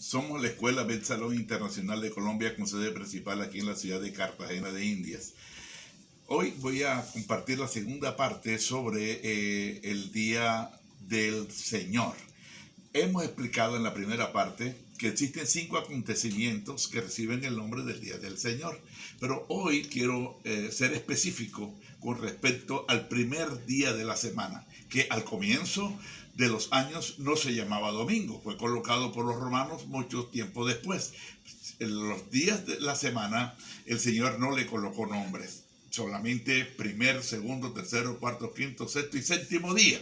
Somos la Escuela Bet Salón Internacional de Colombia con sede principal aquí en la ciudad de Cartagena de Indias. Hoy voy a compartir la segunda parte sobre el Día del Señor. Hemos explicado en la primera parte que existen 5 acontecimientos que reciben el nombre del Día del Señor. Pero hoy quiero ser específico con respecto al primer día de la semana, que al comienzo de los años no se llamaba domingo, fue colocado por los romanos mucho tiempo después. En los días de la semana el Señor no le colocó nombres, solamente primer, segundo, tercero, cuarto, quinto, sexto y séptimo día.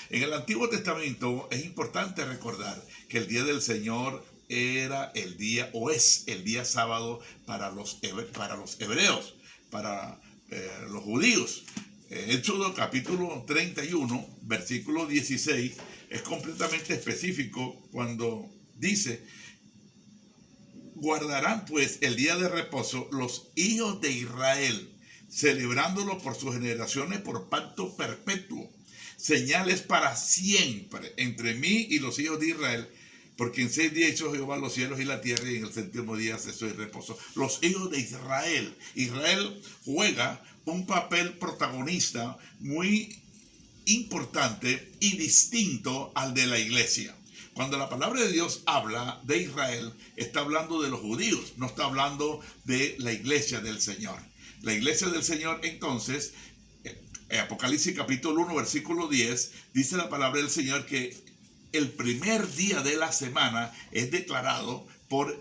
En el Antiguo Testamento es importante recordar que el Día del Señor era el día, o es el día sábado para los hebreos, para los judíos. Éxodo capítulo 31, versículo 16, es completamente específico cuando dice: guardarán pues el día de reposo los hijos de Israel, celebrándolo por sus generaciones por pacto perpetuo. Señales para siempre entre mí y los hijos de Israel, porque en 6 días hizo Jehová los cielos y la tierra, y en el 7º día cesó y reposó. Los hijos de Israel. Israel juega un papel protagonista muy importante y distinto al de la iglesia. Cuando la palabra de Dios habla de Israel, está hablando de los judíos, no está hablando de la iglesia del Señor. La iglesia del Señor, entonces, Apocalipsis capítulo 1, versículo 10, dice la palabra del Señor que el primer día de la semana es declarado por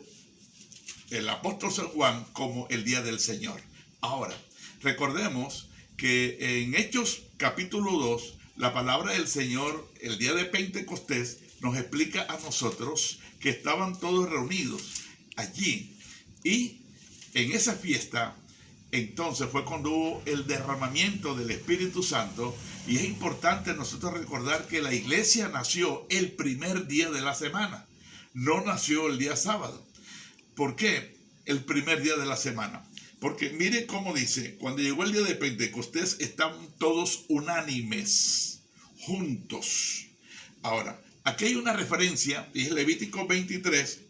el apóstol San Juan como el día del Señor. Ahora, recordemos que en Hechos capítulo 2, la palabra del Señor, el día de Pentecostés, nos explica a nosotros que estaban todos reunidos allí. Y en esa fiesta, entonces fue cuando hubo el derramamiento del Espíritu Santo. Y es importante nosotros recordar que la iglesia nació el primer día de la semana, no nació el día sábado. ¿Por qué el primer día de la semana? Porque mire cómo dice: cuando llegó el día de Pentecostés estaban todos unánimes, juntos. Ahora, aquí hay una referencia, y es Levítico 23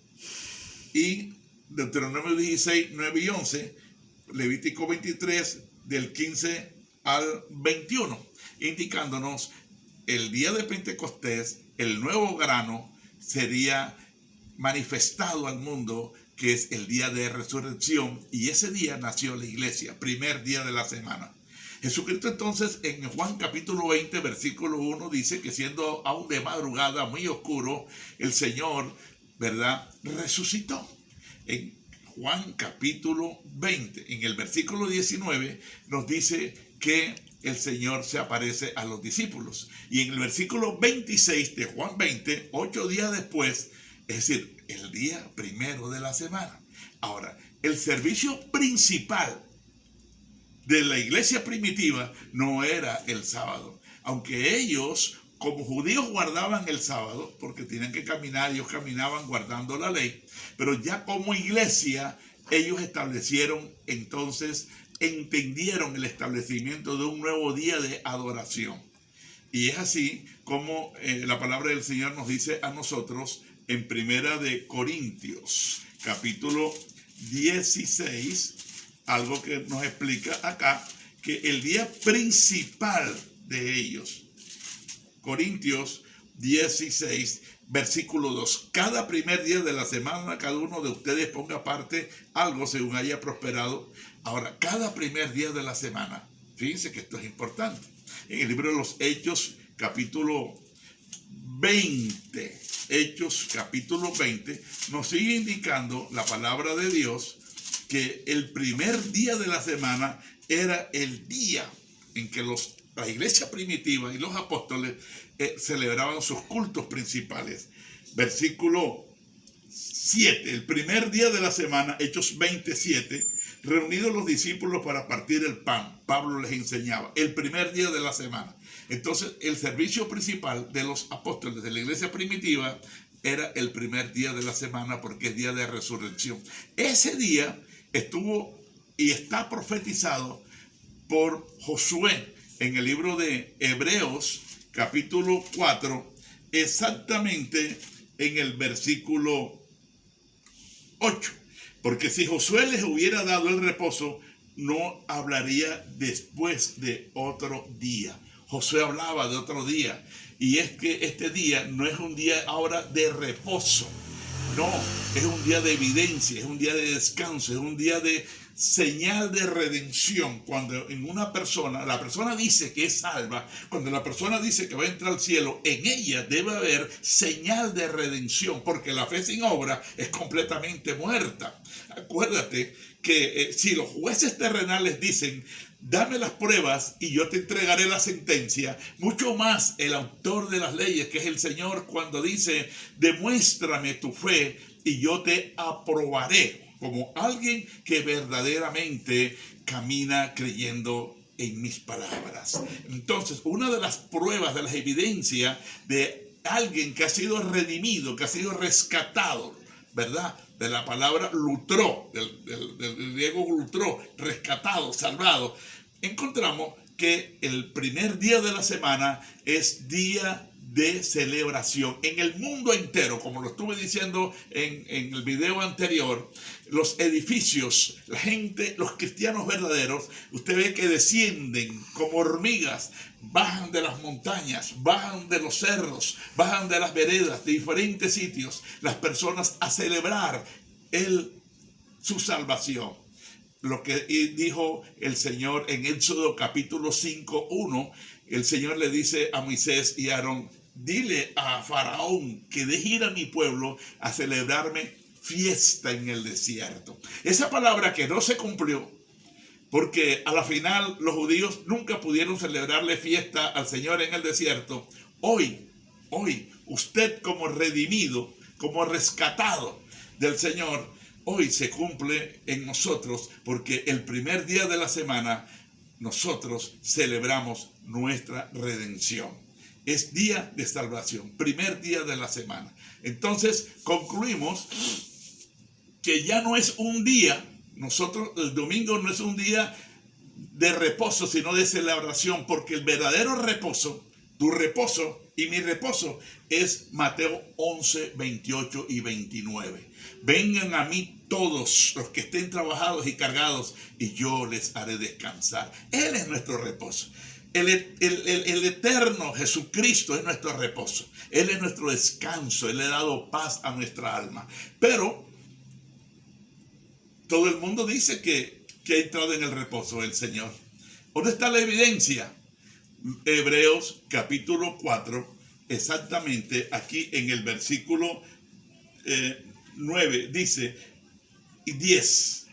y Deuteronomio 16, 9 y 11, Levítico 23 del 15 al 21, indicándonos el día de Pentecostés, el nuevo grano sería manifestado al mundo, que es el día de resurrección, y ese día nació la iglesia, primer día de la semana. Jesucristo entonces en Juan capítulo 20 versículo 1 dice que siendo aún de madrugada muy oscuro, el Señor, ¿verdad?, resucitó. En Juan capítulo 20, en el versículo 19 nos dice que el Señor se aparece a los discípulos. Y en el versículo 26 de Juan 20, 8 días después, es decir, el día primero de la semana. Ahora, el servicio principal de la iglesia primitiva no era el sábado. Aunque ellos, como judíos, guardaban el sábado, porque tenían que caminar, ellos caminaban guardando la ley. Pero ya como iglesia, ellos establecieron entonces, entendieron el establecimiento de un nuevo día de adoración. Y es así como la palabra del Señor nos dice a nosotros en Primera de Corintios, capítulo 16, algo que nos explica acá, que el día principal de ellos, Corintios 16, versículo 2, cada primer día de la semana, cada uno de ustedes ponga aparte algo según haya prosperado. Ahora, cada primer día de la semana, fíjense que esto es importante. En el libro de los Hechos, capítulo 20, Hechos capítulo 20, nos sigue indicando la palabra de Dios que el primer día de la semana era el día en que la iglesia primitiva y los apóstoles celebraban sus cultos principales. Versículo 7, el primer día de la semana, Hechos 27, reunidos los discípulos para partir el pan, Pablo les enseñaba, el primer día de la semana. Entonces, el servicio principal de los apóstoles de la iglesia primitiva era el primer día de la semana, porque es día de resurrección. Ese día estuvo y está profetizado por Josué en el libro de Hebreos, capítulo 4, exactamente en el versículo 8. Porque si Josué les hubiera dado el reposo, no hablaría después de otro día. Josué hablaba de otro día. Y es que este día no es un día ahora de reposo. No, es un día de evidencia, es un día de descanso, es un día de señal de redención. Cuando en una persona, la persona dice que es salva, cuando la persona dice que va a entrar al cielo, en ella debe haber señal de redención, porque la fe sin obra es completamente muerta. Acuérdate que si los jueces terrenales dicen, dame las pruebas y yo te entregaré la sentencia, mucho más el autor de las leyes, que es el Señor, cuando dice, demuéstrame tu fe y yo te aprobaré como alguien que verdaderamente camina creyendo en mis palabras. Entonces, una de las pruebas, de las evidencias de alguien que ha sido redimido, que ha sido rescatado, ¿verdad? De la palabra lutró, del griego lutró, rescatado, salvado, encontramos que el primer día de la semana es día de celebración en el mundo entero, como lo estuve diciendo en el video anterior. Los edificios, la gente, los cristianos verdaderos, usted ve que descienden como hormigas, bajan de las montañas, bajan de los cerros, bajan de las veredas, de diferentes sitios, las personas a celebrar su salvación. Lo que dijo el Señor en Éxodo capítulo 5:1, el Señor le dice a Moisés y a Aarón, dile a Faraón que deje ir a mi pueblo a celebrarme fiesta en el desierto. Esa palabra que no se cumplió, porque a la final los judíos nunca pudieron celebrarle fiesta al Señor en el desierto. Hoy, usted como redimido, como rescatado del Señor, hoy se cumple en nosotros, porque el primer día de la semana nosotros celebramos nuestra redención. Es día de salvación, primer día de la semana. Entonces concluimos que ya no es un día, nosotros el domingo no es un día de reposo, sino de celebración, porque el verdadero reposo, tu reposo y mi reposo, es Mateo 11, 28 y 29. Vengan a mí todos los que estén trabajados y cargados, y yo les haré descansar. Él es nuestro reposo. El eterno Jesucristo es nuestro reposo. Él es nuestro descanso. Él le ha dado paz a nuestra alma. Pero todo el mundo dice que ha entrado en el reposo el Señor. ¿Dónde está la evidencia? Hebreos capítulo 4, exactamente aquí en el versículo 9, dice, y 10,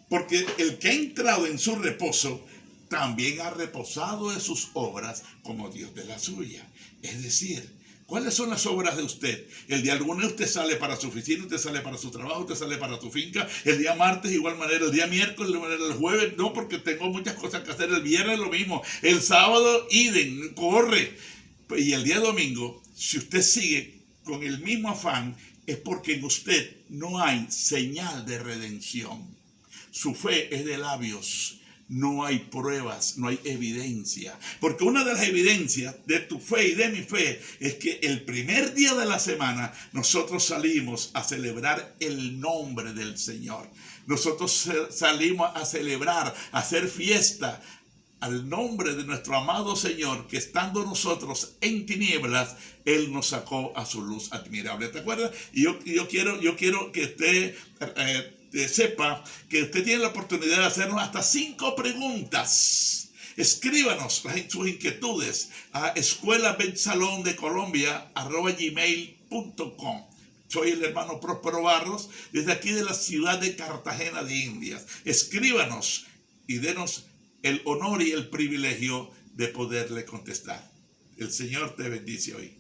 porque el que ha entrado en su reposo también ha reposado de sus obras como Dios de la suya. Es decir, ¿cuáles son las obras de usted? El día lunes usted sale para su oficina, usted sale para su trabajo, usted sale para su finca. El día martes igual manera, el día miércoles, el jueves no, porque tengo muchas cosas que hacer. El viernes lo mismo, el sábado idem, corre. Y el día domingo, si usted sigue con el mismo afán, es porque en usted no hay señal de redención. Su fe es de labios. No hay pruebas, no hay evidencia. Porque una de las evidencias de tu fe y de mi fe es que el primer día de la semana nosotros salimos a celebrar el nombre del Señor. Nosotros salimos a celebrar, a hacer fiesta al nombre de nuestro amado Señor, que estando nosotros en tinieblas, Él nos sacó a su luz admirable. ¿Te acuerdas? Y yo quiero que usted sepa que usted tiene la oportunidad de hacernos hasta 5 preguntas. Escríbanos sus inquietudes a escuelabetsalondecolombia@gmail.com. Soy el hermano Próspero Barros, desde aquí de la ciudad de Cartagena de Indias. Escríbanos y denos el honor y el privilegio de poderle contestar. El Señor te bendice hoy.